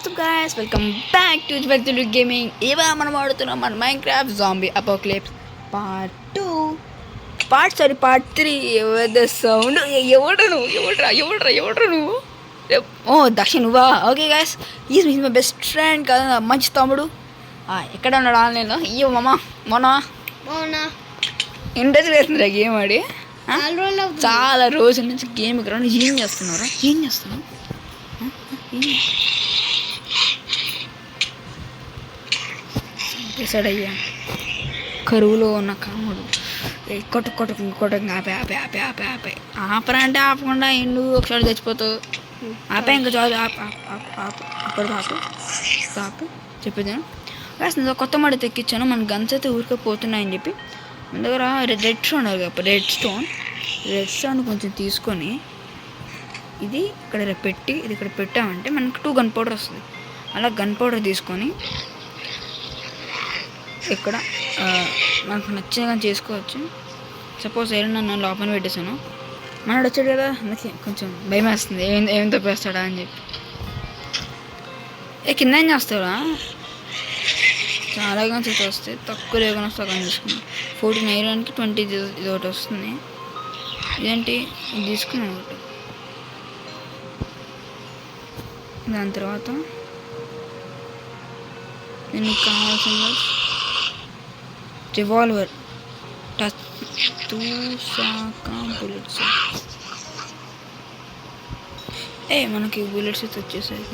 WhatsApp guys, welcome back to వ్యక్తులు gaming. ఇవాళ మనం ఆడుతున్నాం మన Minecraft zombie Apocalypse part 2 part 3 the sound. ఎవడ్రా నువ్వు? ఓ దక్ష నువ్వా? Okay guys, is my best friend కదా, మంచి తమ్ముడు. ఎక్కడ ఉన్నాడు? ఆన్లైన్లో. అయ్యో మొన్న ఇంట్రెస్ట్ వేస్తుందిరా గేమ్ ఆడి. చాలా రోజుల నుంచి గేమ్ ఇక్కడ ఏం చేస్తున్నారా? ఏం చేస్తున్నావు? చంపేశాడయ్యా కరువులో ఉన్న కాముడు. కొట్టు ఆపే ఆపరా అంటే ఆపకుండా ఎండు ఒకసారి చచ్చిపోతావు. ఆపే ఇంకా చాలు. ఆపు చెప్పేది కాస్త కొత్త మడి తెక్కించాను. మన గన్స్ అయితే ఊరికే పోతున్నాయని చెప్పి మన దగ్గర రెడ్ స్టోన్ కొంచెం తీసుకొని ఇది ఇక్కడ పెట్టామంటే మనకు 2 గన్ పౌడర్ వస్తుంది. అలా గన్ పౌడర్ తీసుకొని ఇక్కడ మనకు నచ్చినగా చేసుకోవచ్చు. సపోజ్ నన్ను లోపల పెట్టేశాను, మనడు వచ్చాడు కదా, అందుకే కొంచెం భయం వేస్తుంది ఏం తప్పేస్తాడా అని చెప్పి. కింద ఏం చేస్తాడా? చాలా గన్స్ అయితే వస్తాయి, తక్కువ లేకుండా వస్తా కానీ తీసుకున్నాను. 14 ఐరన్కి 20 ఇది ఒకటి వస్తుంది. ఇదేంటి ఇది తీసుకున్నాను ఒకటి. దాని తర్వాత దీనికి కావాల్సిన రివాల్వర్, బుల్లెట్స్. మనకి బుల్లెట్స్ అయితే వచ్చేసాయి.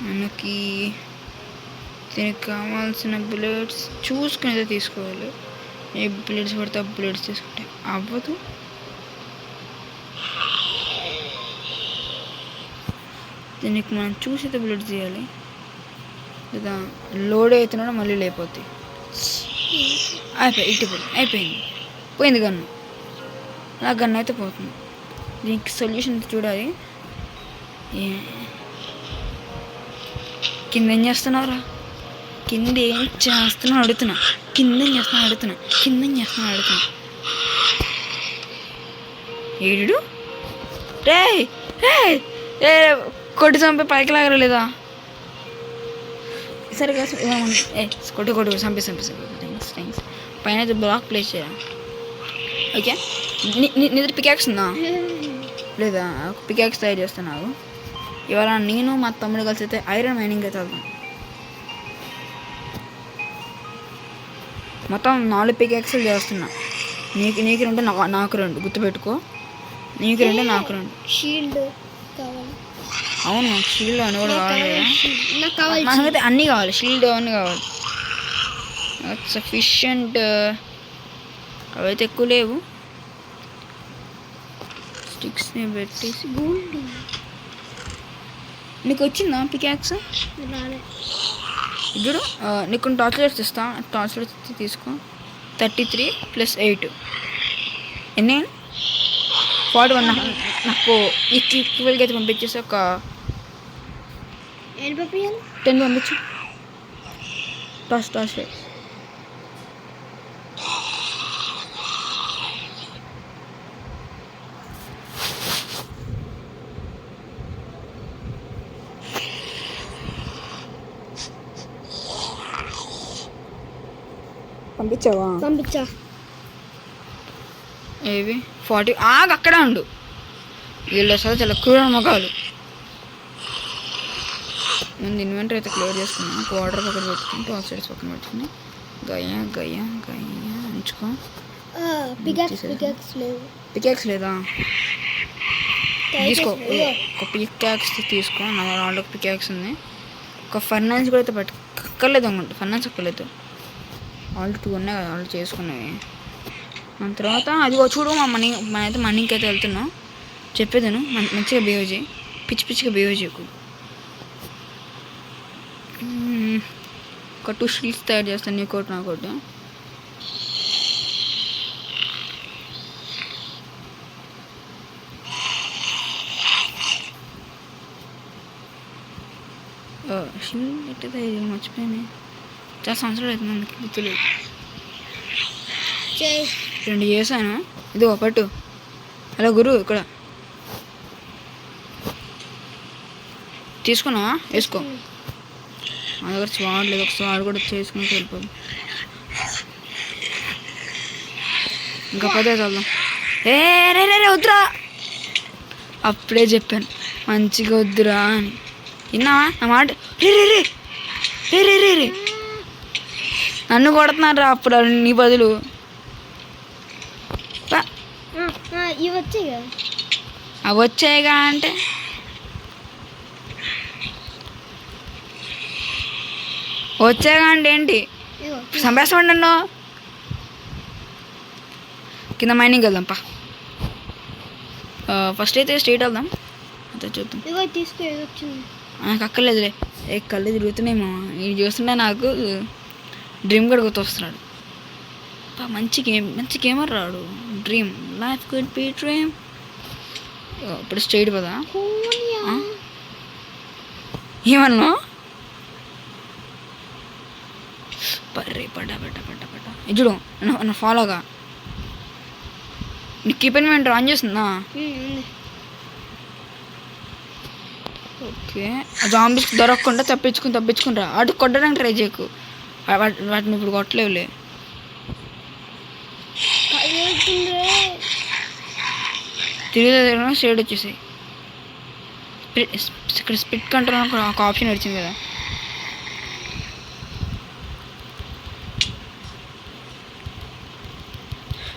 మనకి దీనికి కావాల్సిన బుల్లెట్స్ చూసుకుని అయితే తీసుకోవాలి. ఏ బుల్లెట్స్ పడితే ఆ బుల్లెట్స్ తీసుకుంటే అవ్వదు. దీనికి మనం చూసి అయితే బుల్లెట్స్ తీయాలి, లేదా లోడ్ అవుతున్నాడో మళ్ళీ లేకపోతాయి. అయిపోయింది పోయింది గన్ను. అలా గన్ను అయితే పోతుంది. దీనికి సొల్యూషన్ చూడాలి. కింద ఏం చేస్తున్నావురా? కింద ఏం చేస్తున్నావు అడుగుతున్నా. ఏడు రే కొట్టి చంపే పైకి లాగలేదా? సరిగా కొట్టు చంపి థ్యాంక్స్. పైన అయితే బ్లాక్ ప్లేస్ చేయ. ఓకే, నీ దగ్గర పికాక్స్ ఉందా? లేదా? పికాక్స్ తయారు చేస్తున్నావు. ఇవాళ నేను మా తమ్ముడు కలిసి అయితే ఐరన్ మైనింగ్ అయితే వెళ్తాం. మొత్తం 4 పికాక్స్లు చేస్తున్నా. నీకు 2, నాకు 2. గుర్తుపెట్టుకో, నీకు 2 నాకు 2. షీల్డ్ కావాలి. అవును, షీల్డ్ అని కూడా కావాలి. మనకైతే అన్నీ కావాలి, షీల్డ్ అవన్నీ కావాలి. సఫిషియంట్. అవైతే ఎక్కువ లేవు. స్టిక్స్ని పెట్టేసి నీకు వచ్చిందా పికాక్స్? ఇప్పుడు నీకు టార్చ్ లైట్స్ ఇస్తా. టార్చ్ లైట్స్ తీసుకో. 33 + 8 ఎన్ని? 41. నాకు ఈ క్లిక్కి అయితే పంపించేసి ఒక 10 పంపించు. టార్చ్ లైట్స్ పంపించా. ఏవి 40? అక్కడ ఉండు. వీళ్ళు అసలు చాలా క్రూర మొగాలు. ముందు ఇన్వెంటరీ అయితే క్లియర్ చేసుకున్నాను. వాటర్ పక్కన పెట్టుకుని టార్చ్ లైట్స్ పక్కన పెట్టుకుని గయ్య ఉంచుకో. పికాక్స్ లేదా? తీసుకో. ఒక పికాక్స్ తీసుకో. నా వాళ్ళకి పికాక్స్ ఉంది. ఒక ఫర్నాన్స్ కూడా అయితే పట్టుకోలేదు అనుకుంటా. ఫర్నాన్స్ ఒక్కలేదు, ఆల్ 2 ఉన్నాయి కదా, వాళ్ళు చేసుకున్నవి. దాని తర్వాత అదిగో చూడు, మనైతే మనీకి అయితే వెళ్తున్నాం. చెప్పేదాను మంచిగా బిహేవ్ చేయి, పిచ్చిగా బిహేవ్ చేయకు. ఒక 2 షీల్డ్స్ తయారు చేస్తాను, నీకోటి నాకోటి. షీల్డ్ ఎట్టయితే మర్చిపోయాను. చాలా సంవత్సరాలు అవుతుంది, అందుకే గుర్తులేదు. 2 చేశాను. ఇది ఒకటి. హలో గురు, ఇక్కడ తీసుకున్నావా? వేసుకో. మా దగ్గర స్వాడ్ లేదు, ఒక స్వాడ్ కూడా చేసుకుని వెళ్ళిపోదు. ఇంకా పదే చదువు. ఏ రే రే రే వద్దురా, అప్పుడే చెప్పాను మంచిగా వద్దురా అని. విన్నావా నా మాట? రే రే రే రే రే రే రే నన్ను కొడుతున్నారు రా అప్పుడు నీ బదులు. ఇవి వచ్చాయి కదా, అవి వచ్చాయిగా అంటే వచ్చాయిగా అంటే ఏంటి? ఇగో సంపేస్తామండి నన్ను. కింద మైనింగ్ వెళ్దాం పా. ఫస్ట్ అయితే స్ట్రీట్ వెళ్దాం, అంతే చూద్దాం. ఇగో తీసుకో, ఏదో వచ్చింది. నాకు అక్కర్లేదులే. ఏ కళ్ళు తిరుగుతున్నాయేమో ఇది చూస్తుంటే నాకు డ్రీమ్ కూడా గుర్తొస్తున్నాడు. మంచి గేమర్ రాడు. Dream life good be dream. ఇప్పుడు స్ట్రైట్ పదా. ఏమన్నా పర్రే పడ్డా ఇజుడు నన్ను ఫాలోగా. నీకు కీపెన్మెంట్ ఆన్ చేస్తుందా? ఉంది. ఓకే, జాంబీస్ దొరకకుండా తప్పించుకుని రా. అటు కొట్టడానికి ట్రై చేయకు, వాటిని ఇప్పుడు కొట్టలేవులే. తిరిగి షేడ్ వచ్చేసాయి. ఇక్కడ స్పిట్ కంట్రోల్ ఒక ఆప్షన్ వచ్చింది కదా.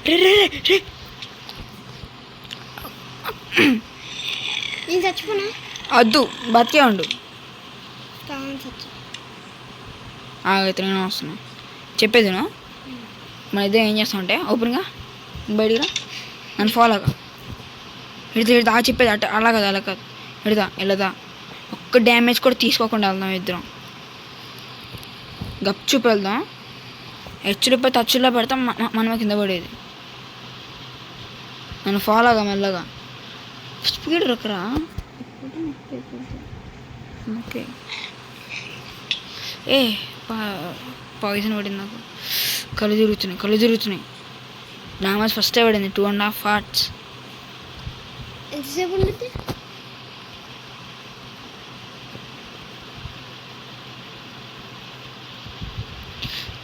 రే రే రే నేను చచ్చిపోనా? వద్దు, బతికే ఉండు. చచ్చి అయితే నేను వస్తున్నా. చెప్పేది నువ్వు మన ఇద్దరు ఏం చేస్తామంటే ఓపెన్గా బయటికి రా, నన్ను ఫాలోగా. ఇడతా చెప్పేది అట్ట అలా కాదు వెళ్ళదా. ఒక్క డ్యామేజ్ కూడా తీసుకోకుండా వెళ్దాం ఇద్దరం. గప్చుప్ వెళ్దాం. హెచ్చులో టచ్లో పెడతాం, మనమే కింద పడేది. నన్ను ఫాలోగా మెల్లగా. స్పీడ్ రక్కరా. ఓకే, ఏ పాయిజన్ పడింది నాకు. కళ్ళు తిరుగుతున్నాయి. డ్యామేజ్ ఫస్టే పడింది 2.5 hearts. ఎంతసేపు ఉంటుంది?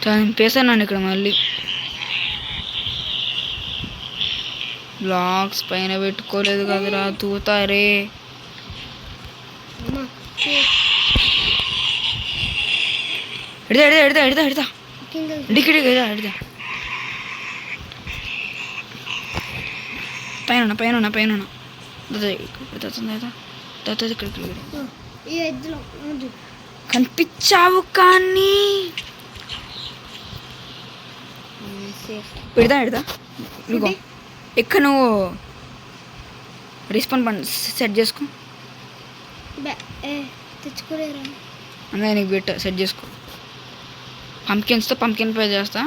చంపేశాను నన్ను ఇక్కడ మళ్ళీ. బ్లాక్స్ పైన పెట్టుకోలేదు కదరా, తూతారే. ఎడతా డిక్కి ఎడతా. పైన కనిపించావు కానీ పెడతా ఇదిగో ఎక్క. నువ్వు రెస్పాండ్ పండి సెట్ చేసుకో. తెచ్చుకోలేరా? అందుకే నీకు పెట్ట సెట్ చేసుకో. పంకిన్స్తో పంకిన్ పై చేస్తా.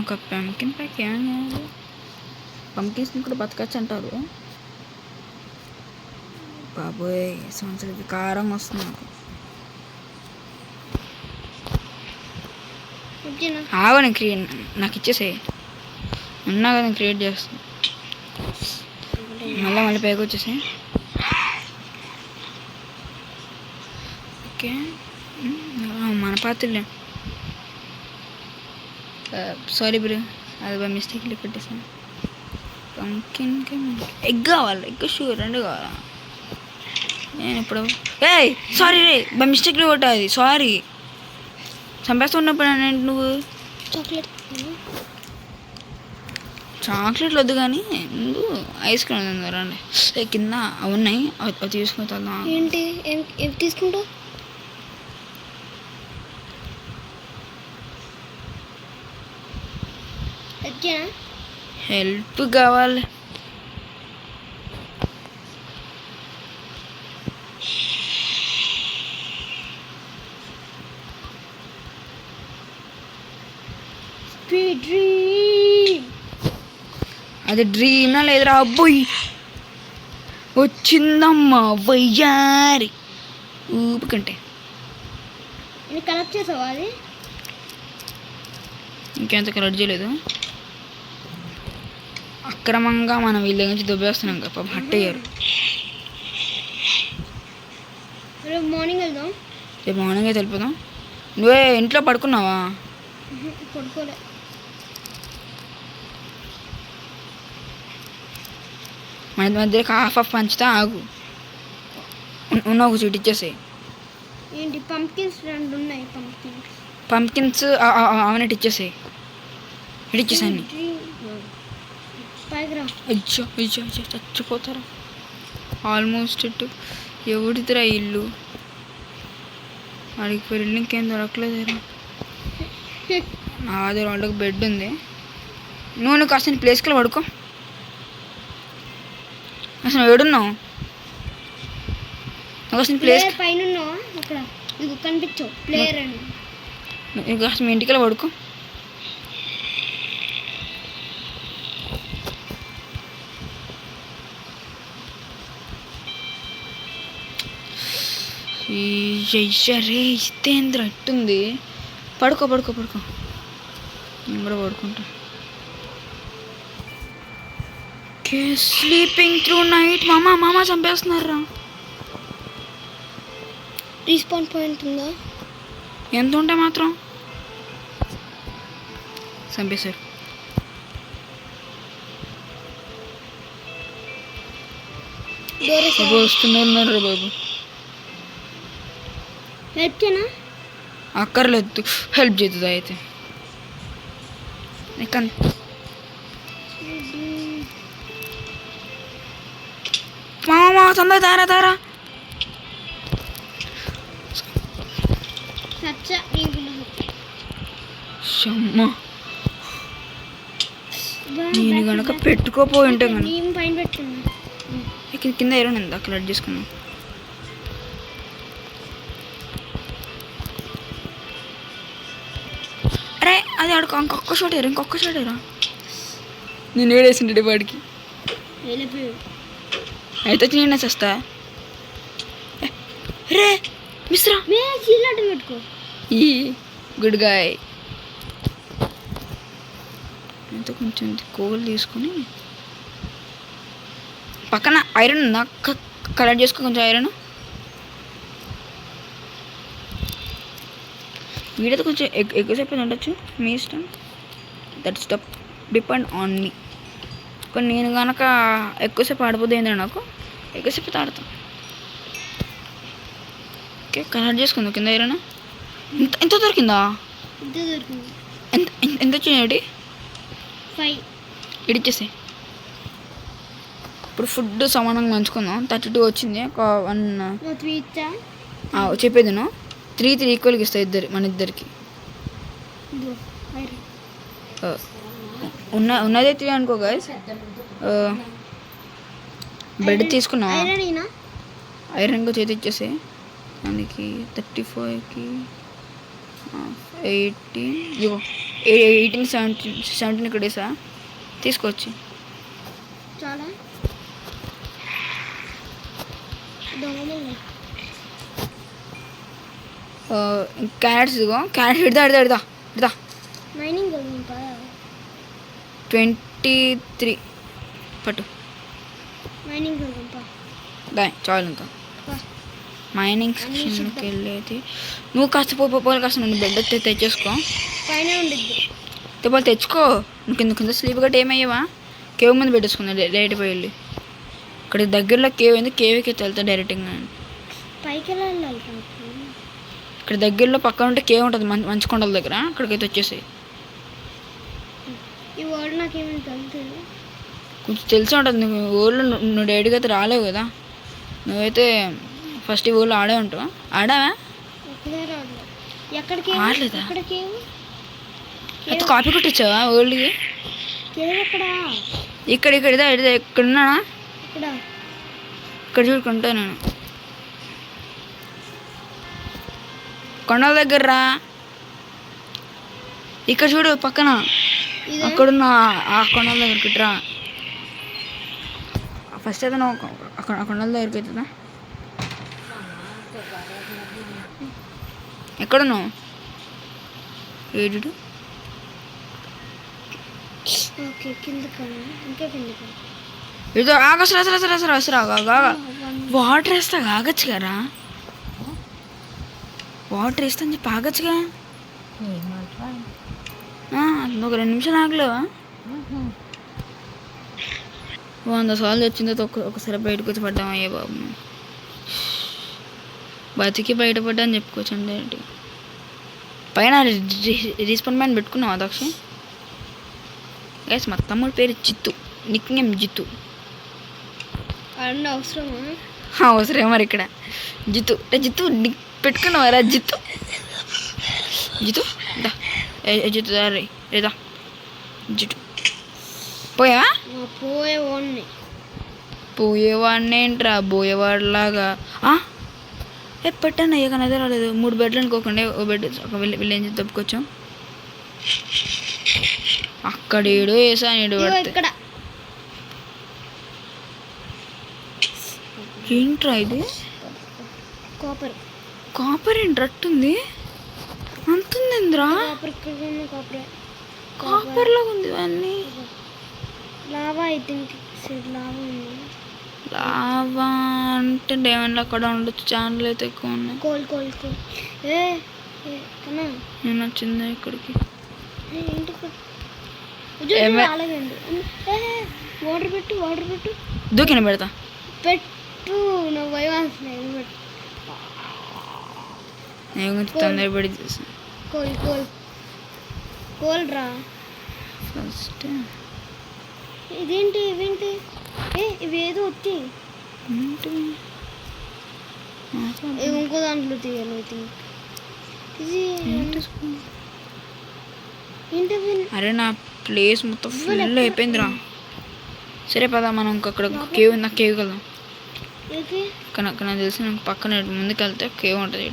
ఒక పంకిన్ పైకి ఏం చేయాలి? పంకిన్స్ని కూడా బతకచ్చు అంటారు. బాబోయ్, సంవత్సరానికి కారం వస్తుంది నాకు. ఆగో, నాకు ఇచ్చేసేయి. ఉన్నా కదా నేను క్రియేట్ చేస్తాను. మళ్ళీ పైకి వచ్చేసాయి. ఓకే, మన పాత్రలే. సారీ బ్రో, అది బై మిస్టేక్లీ పెట్టేసాను. పంకిన్కి ఎగ్ కావాలి, ఎగ్ షూర్ 2 కావాలా? నేను ఇప్పుడు సారీ రే, బై మిస్టేక్లీ కొట్టా. అది సారీ, చంపేస్తూ ఉన్నప్పుడు నువ్వు చాక్లెట్లు వద్దు కానీ ముందు ఐస్ క్రీమ్ రండి. కింద అవి ఉన్నాయి, అవి తీసుకుని వెళ్దాం. ఏంటి ఏం తీసుకుంటావు? హెల్ప్ కావాలి. అది డ్రీమ్నా లేదురా? అబ్బోయ్ వచ్చిందమ్మా వయ్యారి ఊపుకంటే. కలెక్ట్ చేసావా? అది ఇంకెంత కలెక్ట్ చేయలేదు. అక్రమంగా మనం వీళ్ళ నుంచి దుబ్బేస్తున్నాం కదా పాపం హట్ అయ్యారు. రేపు మార్నింగ్ వెళ్దాం. రేపు మార్నింగే తెలిపోదాం. నువ్వే ఇంట్లో పడుకున్నావా? పడుకోలే. మన మధ్యలో హాఫ్ ఆఫ్ పంచుతా ఆగు. ఉన్న ఒక చీట్ ఇచ్చేసాయి. ఏంటి పంప్కిన్స్ 2 ఉన్నాయి. పంప్కిన్స్ అవన్నీ ఇచ్చేసాయి. ఇచ్చేసాను. పైకి రా. అయ్యో అయ్యో అయ్యో చచ్చిపోతారా. ఆల్మోస్ట్ ఇటు ఎవడిదిరా ఇల్లు. వాడికి పెళ్ళి ఇంకేం దొరకలేదురా. అదే వాళ్ళకి బెడ్ ఉంది. నువ్వు కాస్త ప్లేస్కి పడుకో. అసలు ఏడున్నావు? కాస్త ప్లేస్ పైన ఉన్నావా? అక్కడ నీకు కనిపించవు ప్లేయర్ అని. కాస్త మీ ఇంటికి పడుకో. రే ఇస్తేంద్ర ఎట్టుంది. పడుకో పడుకో పడుకో. నేను కూడా పడుకుంటా. Sleeping through night. మామ చంపేస్తున్నారా. రీస్పాన్ పాయింట్ ఉందా? ఎంత ఉంటే మాత్రం చంపేశారు. వస్తున్నారు బాబు. హెల్ప్ చేయనా? అక్కర్లేదు, హెల్ప్ చేస్తుంది అయితే. మామ చందా తారా తారా. నేను కనుక పెట్టుకోపోయి ఉంటే కింద ఎరువు ఉంది అక్కడ అడ్ చేసుకున్నాను. అరే అది ఆడుకో. ఇంకొక షాట్ ఏరా. నేను ఏడేసిండే వాడికి. అయితే నేనే చేస్తా. రే మిశ్రా పెట్టుకో. ఈ గుడ్ గాయ్. అయితే కొంచెం కోల్ తీసుకొని పక్కన ఐరన్ ఉందా? కలెక్ట్ చేసుకో కొంచెం ఐరన్. వీడైతే కొంచెం ఎక్కువసేపు ఉండొచ్చు, మీ ఇష్టం. That's the depend on me. కానీ నేను కనుక ఎక్కువసేపు ఆడిపోతే ఏంటంటే నాకు ఎక్కువసేపు ఆడతాను. ఓకే కలెక్ట్ చేసుకుందాం కింద ఐరన్. ఎంత దొరికిందా? ఎంత వచ్చినాయి? 5 ఇడిచ్చేసాయి. ఇప్పుడు ఫుడ్ సమానంగా మంచుకుందాం. 32 వచ్చింది. ఒక 1 చెప్పేది నువ్వు 3 ఈక్వల్గా ఇస్తాయి మన ఇద్దరికి. ఉన్నదే 3 అనుకో గైస్. బెడ్ తీసుకున్నా. ఐరన్ చేతి ఇచ్చేసి దానికి 35కి 18 17 ఇక్కడ వేసా. తీసుకోవచ్చు. చాలా క్యారెట్స్ ఇదిగో. క్యారెట్ ఇడదా 23 పట్టు. దా చాలు ఇంకా. మైనింగ్ సెక్షన్కి వెళ్ళేది. నువ్వు కాస్త పోవాలి కాస్త నువ్వు బెడ్ తెచ్చేసుకో. పైన ఉండిద్ది. తెప్పాలి తెచ్చుకో. నువ్వు కింద స్లీప్ గట్ట ఏమయ్యావా? కేవ్ ముందు పెట్టేసుకున్నా డైరెక్ట్ పోయి వెళ్ళి. ఇక్కడ దగ్గరలో కేవ్ ఉంది. కేవ్కి వెళ్తా డైరెక్ట్గా. పైకి వెళ్ళాలి. ఇక్కడ దగ్గరలో పక్కన ఉంటే కేవ్ ఉంటుంది మంచు కొండల దగ్గర. అక్కడికైతే వచ్చేసి. ఈ వర్డ్ నాకేమైనా తెలుసు. కొంచెం తెలిసి ఉంటుంది. నువ్వు ఊళ్ళో నువ్వు డైరెక్ట్గా అయితే రాలేవు కదా. నువ్వైతే ఫస్ట్ ఈ ఊళ్ళో ఆడే ఉంటావు. ఆడావా? ఆడలేదా? అయితే కాపీ కొట్టించావా ఊళ్ళకి? ఇక్కడ ఎక్కడున్నా? ఇక్కడ చూడుకుంటా నేను. కొండల దగ్గర రా. ఇక్కడ చూడు పక్కన అక్కడున్న ఆ కొండల దగ్గరికి రా. ఫస్ట్ అయితే నువ్వు అక్కడ ఆ కొండల దగ్గరికి అవుతుందా? ఎక్కడున్నావు? ఏడు ఓకే కిందకా ఇంకా కిందకా ఇది ఆగసలు అసలు అసలు అసలు అసలు ఆగా వాటర్ వేస్తా ఆగచ్చు కదా వాటర్ వేస్తా అని చెప్పి ఆగచ్చుగా నువ్వు ఒక 2 నిమిషాలు ఆగలేవా 100 సార్లు వచ్చిన తర్వాత ఒకసారి బయటకు వచ్చి పడ్డాం అయ్యే బాబు బతికి బయటపడ్డా అని చెప్పుకోవచ్చు అండి పైన రీస్పాన్ మ్యాన్ పెట్టుకున్నావా దక్షి గైస్ మా తమ్ముడి పేరు జిత్తు నిక్ నేమ్ జిత్తు అన్న అవసరమా అవసరం మరి ఇక్కడ జిత్తు జిత్తు నిక్ పెట్టుకున్నావారా జిత్తు జిత్తు దా జిత్తు రే రేదా జిత్తు పోయావా పోయేవాడిని పోయేవాడిని ఏంట్రా పోయేవాడిలాగా పెట్టాను అయ్యాక అదే రాలేదు 3 బెడ్లు అనుకోకుండా ఒక బెడ్ ఒక విలేజ్ తప్పుకొచ్చాం అక్కడ ఏడో వేసాను ఏడు ఇక్కడ ఏంట్రా ఇది కాపర్ కాపర్ ఏంటి రట్టుంది అంతుందిరా కాపర్ లాగా ఉంది అన్నీ లావా ఐ థింక్ లావా ఉంది లావా అంటే డైమండ్లు అక్కడ ఉండొచ్చు ఛానల్ అయితే ఎక్కువ ఉన్నాయి కోల్ కోల్ కోల్ నేను వచ్చిందా ఇక్కడికి వాటర్ పెట్టు వాటర్ పెట్టు దూకిన పెడతా పెట్టు నా భయం పెట్టు నేను తొందరపడి చేసాను కోల్ కోల్ కోల్ రా ఫస్ట్ ఇదేంటి ఇవేంటి ఇవి ఏదో వచ్చి ఇంకో దాంట్లో తీయాలి ఇది ఏంటి అరే నా ప్లేస్ మొత్తం ఫుల్ అయిపోయిందిరా సరే పదా మనం అక్కడ కేవ్ నాకు కేవ్ కదా అక్కడ నాకు తెలిసి నాకు పక్కన ముందుకు వెళ్తే కేవ్ ఉంటుంది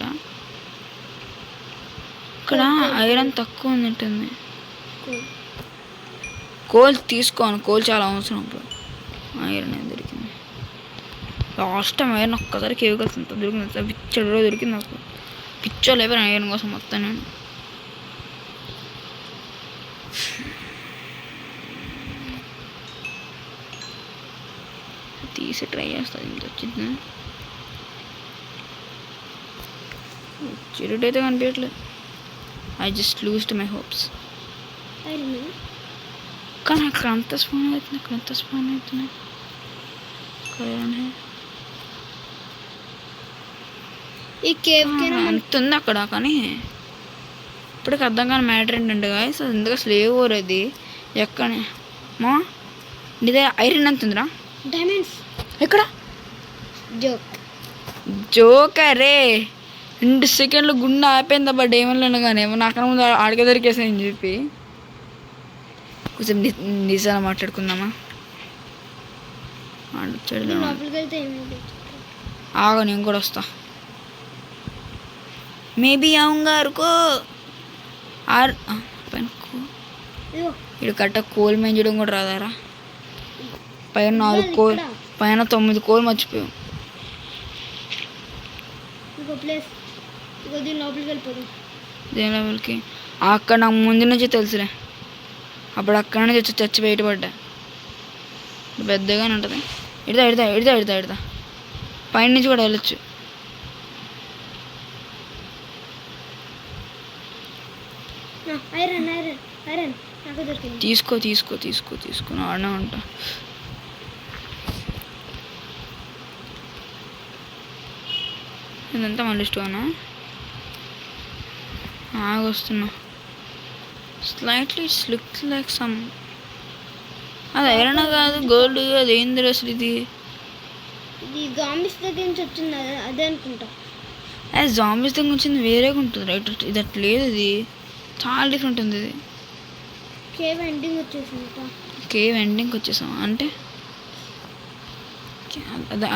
ఇక్కడ ఐరన్ తక్కువ ఉన్నట్టుంది కోల్ తీసుకోను కోల్ చాలా అవసరం ఇప్పుడు ఐరన్ దొరికింది లాస్ట్ టైం ఐరన్ ఒక్కసారి కేవ్ కలిసి దొరికింది పిచ్చడిలో దొరికింది నాకు పిచ్చో లేపాను ఐరన్ కోసం మొత్తం నేను తీసి ట్రై చేస్తుంది ఇంత వచ్చింది చిరుటైతే కనిపించట్లేదు I just loosed my hopes కానీ అక్కడ అంత స్పాన్ అవుతుంది అక్కడ అంత స్పాన్ అవుతున్నాయి ఈ కేవ్ అంత ఉంది అక్కడ కానీ ఇప్పటికి అర్థం కాని మ్యాటర్ ఏంటంటే గాయస్ అది ఎందుకు స్లేవ్ ఓవర్ అది ఎక్కడ మా నీదే ఐరన్ ఎంత ఉందిరా డైమండ్స్ ఎక్కడ జోక్ జోకరే 2 సెకండ్లు గుండె ఆపోయింది అబ్బా డైమండ్లో కానీ నాకన్నా ముందు ఆడికే దొరికేసాయని చెప్పి కొంచెం నిజాలు మాట్లాడుకుందామా ఆగా నేను కూడా వస్తా మేబీ అవుగా అరుకో పైన ఇక్కడ కట్ట కోల్ మేంచడం కూడా రాదారా పైన 4 కోల్ పైన 9 కోల్ మర్చిపోయాం దేని లెవెల్కి అక్కడ నాకు ముందు నుంచి తెలుసులే అప్పుడు అక్కడ నుంచి చచ్చి బయటపడ్డా పెద్దగానే ఉంటుంది ఇడతా పైన నుంచి కూడా వెళ్ళొచ్చు తీసుకో ఆడనే ఉంటా ఇదంతా మళ్ళీ స్టోనా వస్తున్నా స్లైట్లీ లుక్స్ లైక్ సమ్ అది ఐరన్ కాదు గోల్డ్ అది ఏంది అసలు ఇది జాంబీస్ దగ్గర నుంచి వచ్చింది అదే అనుకుంటా జాంబీస్ దగ్గర వచ్చింది వేరేగా ఉంటుంది రైట్ ఇది అట్లా లేదు ఇది చాలా డిఫరెంట్ ఉంది ఇది కేవ్ ఎండింగ్ వచ్చేసాం అంటే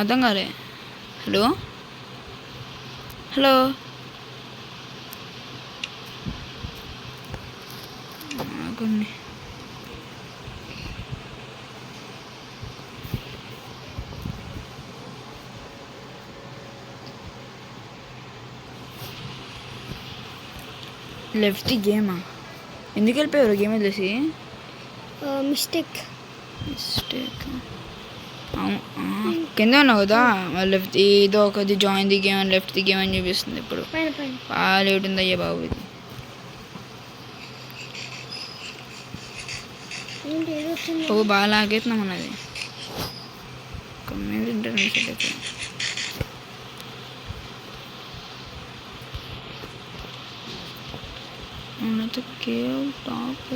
అర్థం కాలే హలో కొన్ని లెఫ్ట్ గేమా ఎందుకు వెళ్ళిపోయారు గేమ్ వదిలేసి మిస్టేక్. కింద ఉన్నావు కదా లెఫ్ట్ ఏదో ఒకటి జాయిన్ ది గేమ్ అని లెఫ్ట్ ది గేమ్ అని చూపిస్తుంది ఇప్పుడు. పైన పైన బాగా లేట్ ఉంది అయ్యా బాబు ఇది. ఏంటి ఏదో వచ్చింది. ఓ బాగా లాగేస్తున్నాం అన్నది కమ్యూనిటీ ఇంటర్నెట్ సెట్ అయితే ఉన్నత కేవ్ టాప్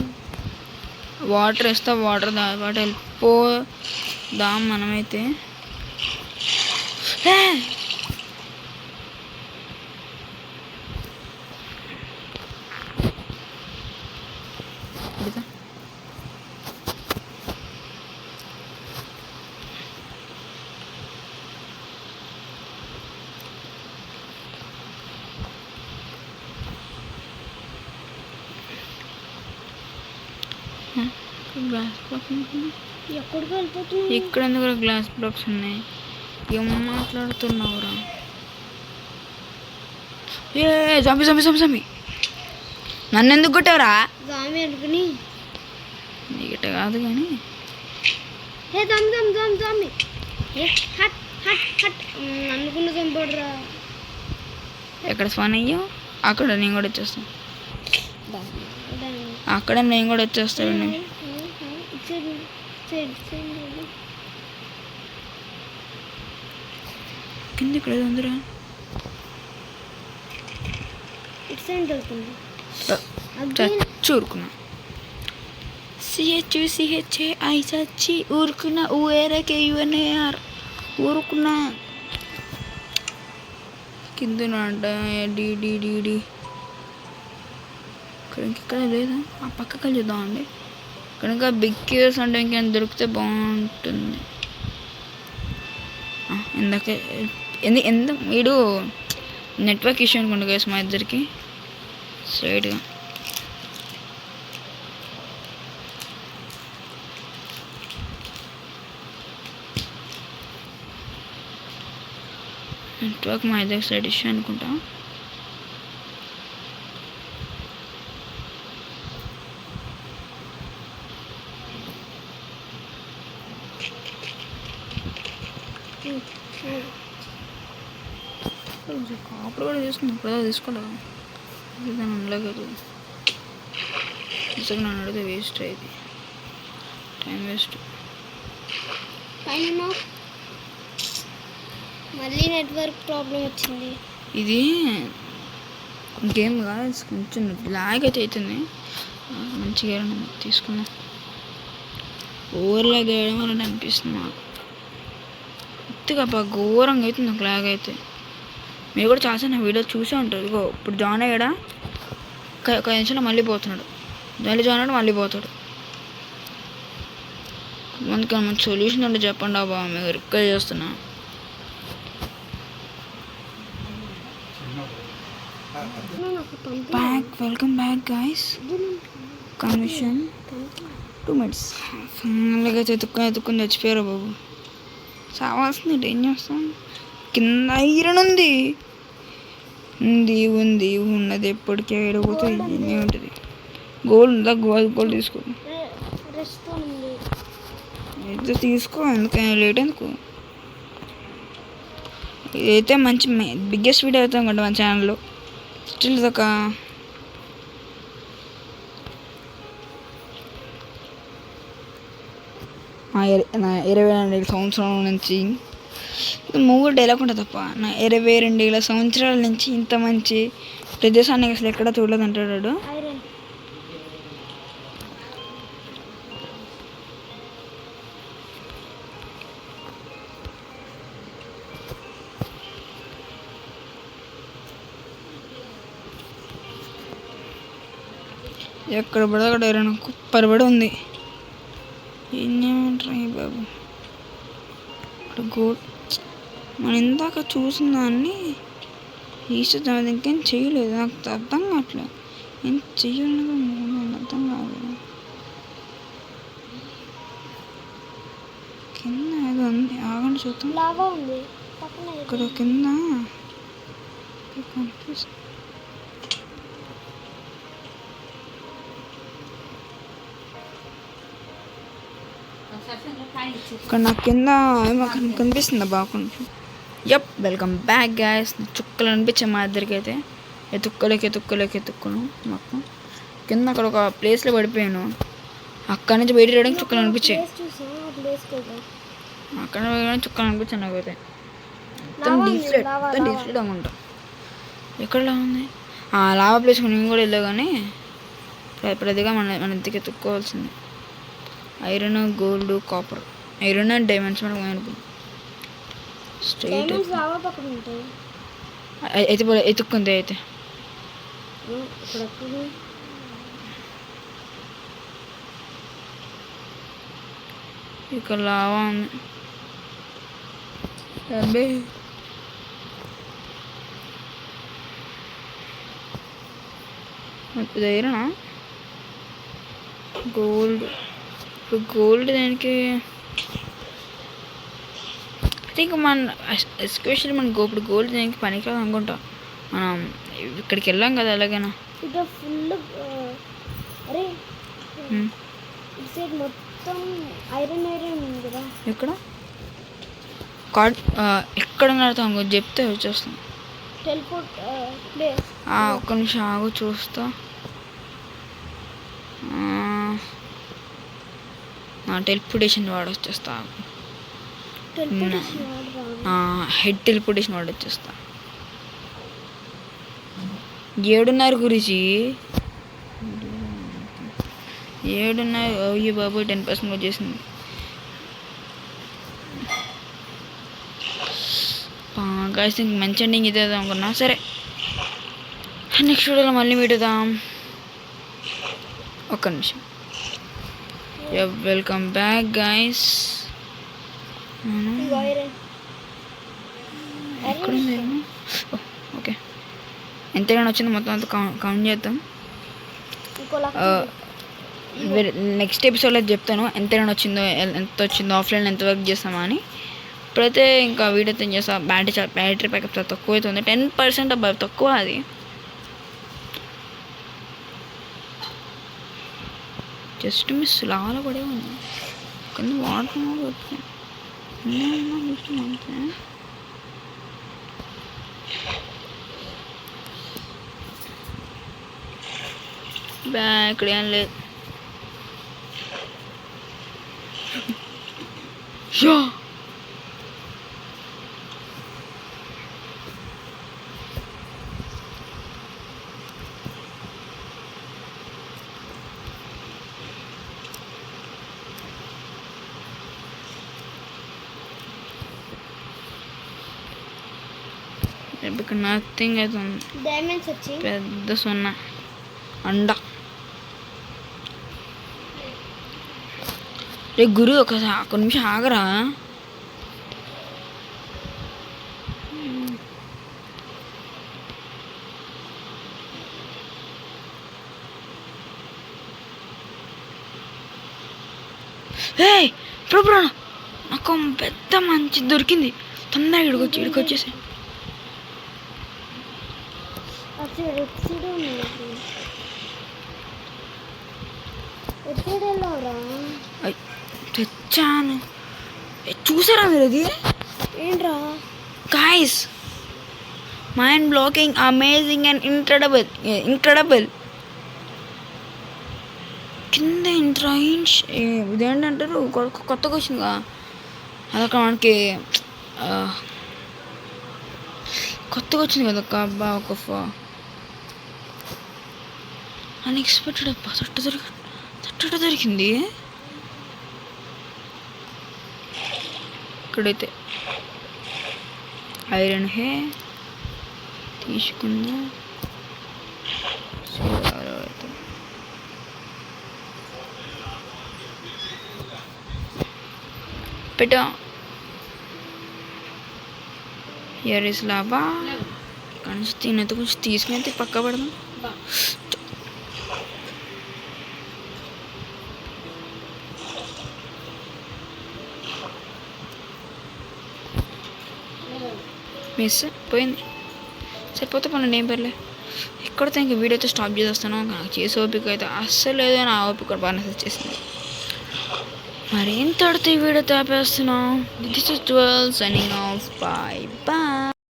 వాటర్ వేస్తా వాటర్ వాటర్ వెళ్ళిపోదాం మనమైతే. ఇదిగా. గ్లాస్ బ్లాక్స్ ఎక్కడికి వెళ్ళిపోతున్నావు? ఇక్కడ ఎందుకు గ్లాస్ బ్లాక్స్ ఉన్నాయి? ఏం మాట్లాడుతున్నావురా? ఏ జంపి జంపి జంపి జంపి నన్ను ఎందుకు కొట్టావురా? జామి అనుకుని నీగిట కాదు కానీ హే దమ్ దమ్ దమ్ దమ్ ఏ హట్ హట్ హట్ అనుకున్న చంపడరా. ఎక్కడ స్పాన్ అయ్యో అక్కడ నేను కూడా వచ్చేస్తాను. అక్కడ నేను కూడా వచ్చేస్తాను. కింద ఇక్కడ ఉందిరా. ఇటు సైడ్ వెళ్తుంది. చూరుకున్నా సిహెచ్ఐ చచ్చి ఊరుకున్నా ఊరేకే యుఎన్ఏఆర్ ఊరుకున్నా కింద అంట డిడిడిడి ఇక్కడ లేదా ఆ పక్కకి చూద్దామండి. కనుక బిగ్ కేవ్స్ అంటే ఇంకేమైనా దొరికితే బాగుంటుంది. ఇందాకే ఎంత వీడు నెట్వర్క్ ఇష్యూ అనుకోండి గైస్ మా ఇద్దరికి స్ట్రైట్గా. నెట్వర్క్ మా ఇద్దరికి సైడ్ ఇష్యూ అనుకుంటా. కాపుడు కూడా తీసుకున్నాను ఇప్పుడు తీసుకోలేదు దాన్ని ఉండలేదు. నిజంగా నన్ను అడిగితే వేస్ట్ అయింది టైం వేస్ట్. పైన మళ్ళీ నెట్వర్క్ ప్రాబ్లం వచ్చింది. ఇది గేమ్గా కొంచెం లాగ్ అయితే అవుతుంది. మంచిగా తీసుకున్నా ఓవర్ లాగ్ వేయడం వల్ల అనిపిస్తుంది నాకు. కొద్దిగా బాగా ఘోరంగా అవుతుంది నాకు లాగ్ అయితే. మీరు కూడా చాలాసార్లు నా వీడియో చూసే ఉంటారు. ఇగో ఇప్పుడు జాయిన్ అయ్యాడా ఒక నిమిషంలో మళ్ళీ పోతున్నాడు. మళ్ళీ జాయిన్ అయ్యాడు మళ్ళీ పోతాడు. అందుకే మంచి సొల్యూషన్ అంటే చెప్పండి బాబా మీరు రిక్వెస్ట్ చేస్తున్నా. Welcome back guys. Conviction 2 minutes ఫైనల్గా ఎత్తుక్కొని చచ్చిపోయారు బాబు. చావాల్సింది ఏం చేస్తాం. కింద ఐరన్ ఉంది ఉన్నది ఎప్పటికీ ఏడపోతే ఇవన్నీ ఉంటుంది. గోల్డ్ ఉందా గోల్డ్ తీసుకో అయితే తీసుకో. ఎందుకైనా లేట్ ఎందుకు. ఇదైతే మంచి బిగ్గెస్ట్ వీడియో అవుతాం కదా మన ఛానల్లో. స్టిల్ ఇదొక నా 22 సంవత్సరాల నుంచి ఇది మూడు డైలాగ్ ఉంటుంది తప్ప నా 22 సంవత్సరాల నుంచి ఇంత మంచి ప్రదేశాన్ని అసలు ఎక్కడ చూడలేదు అంటాడు. ఎక్కడ పడితే అక్కడ ఎవరైనా కుప్పరబడి ఉంది. ఏం చేయమంటారు బాబు. ఇప్పుడు గోల్డ్ మనం ఇందాక చూసిన దాన్ని ఈస్ట్ ఇంకేం చేయలేదు. నాకు అర్థం కావట్లేదు ఏం చెయ్యాలి అర్థం కాదు. కింద ఏదో ఉంది ఆగండి చూద్దాం. ఇక్కడ కింద కనిపిస్తుంది. ఇక్కడ నాకు కింద ఏమో కనిపిస్తుందా బాగుంటుంది. Welcome back gas. చుక్కలు అనిపించాయి మా ఇద్దరికి అయితే. ఎత్తుక్కోను మొత్తం కింద అక్కడ ఒక ప్లేస్లో పడిపోయాను. అక్కడ నుంచి బయట రావడానికి చుక్కలు అనిపించాయి. అక్కడ చుక్కలు అనిపించాను నాకైతే. మొత్తం డీప్ అనుకుంటా. ఎక్కడ ఉంది లావా ప్లేస్? నేను కూడా వెళ్ళావు కానీ ప్రతిగా మన ఇంటికి ఎత్తుక్కోవాల్సింది. Iron, gold, copper. Iron and diamonds మనకు అనుకుంది. స్ట్రైట్ అయితే ఎత్తుక్కుంది. అయితే ఇక్కడ లావా ఉంది. ఐరనా, గోల్డ్. ఇప్పుడు గోల్డ్ దానికి ఐ థింక్ ఎస్పెషల్లీ ఇప్పుడు గోల్డ్ దానికి పనికిరాదు అనుకుంటా. మనం ఇక్కడికి వెళ్ళాం కదా ఎలాగైనా. ఫుల్ అరే మొత్తం ఐరన్ ఉంది కదా. ఎక్కడ ఎక్కడ నడతాం చెప్తే వచ్చేస్తాం. ఒక్క నిమిషం ఆగు చూస్తా. టెలిపోర్టేషన్ వాడొచ్చేస్తా. హెడ్ టెలిపోర్టేషన్ వాడొచ్చేస్తా. 7:30 గురించి 7:30. అయ్యో బాబు 10% వచ్చేసింది. గాయస్ ఇంక మంచి ఎండింగ్ ఇదే అనుకున్నా. సరే నెక్స్ట్ వీడియోలో మళ్ళీ మీటుదాం. ఒక్క నిమిషం. Welcome back guys. ఓకే ఎంతైనా వచ్చిందో మొత్తం అంతా కౌంట్ చేద్దాం. నెక్స్ట్ ఎపిసోడ్లో చెప్తాను ఎంతైనా వచ్చిందో, ఎంత వచ్చిందో, ఆఫ్లైన్ ఎంత వర్క్ చేస్తామని. ఇప్పుడైతే ఇంకా వీడియో అయితే చేస్తా. బ్యాటరీ బ్యాకప్ చాలా తక్కువ అవుతుంది. 10% అబ్బా తక్కువ. అది జస్ట్ మిస్ లాగా పడే ఉంది. కింద వాటర్ అంతే. ఇక్కడ ఏం లేదు. ఇక్కడ నథింగ్ అవుతుంది. పెద్ద సున్నా అండ. రే గురు ఒక నిమిషం ఆగరా. ఇప్పుడు నాకు పెద్ద మంచి దొరికింది. తొందరగా ఇడికొచ్చేసి తెచ్చాను. చూసారా మీరు? అది ఏంట్రా guys, mind blocking, amazing and incredible. కింద ఇంట్రాయిన్స్ ఇదేంటంటారు కొత్తగా వచ్చిందిగా. అదొక మనకి కొత్తగా వచ్చింది కదా అబ్బా. ఒక అన్ఎక్స్పెక్టెడ్ అబ్బా. తట్ట దొరికింది. ఇక్కడైతే ఐరన్ హే తీసుకుందా. పెట్టా. Here is lava. కొంచెం తినైతే కొంచెం తీసుకుని పక్క పడదాం. మిస్ పోయింది. సరిపోతే పనులు ఏం పర్లే. ఇక్కడితో ఇంక వీడియో అయితే స్టాప్ చేసేస్తాను. నాకు చేసే ఓపిక అయితే అస్సలు లేదు. నా ఓపిక బాగా వచ్చేసింది. మరి ఏం తడితే ఈ వీడియో తాపేస్తున్నాం. This is 12 signing off. Bye bye.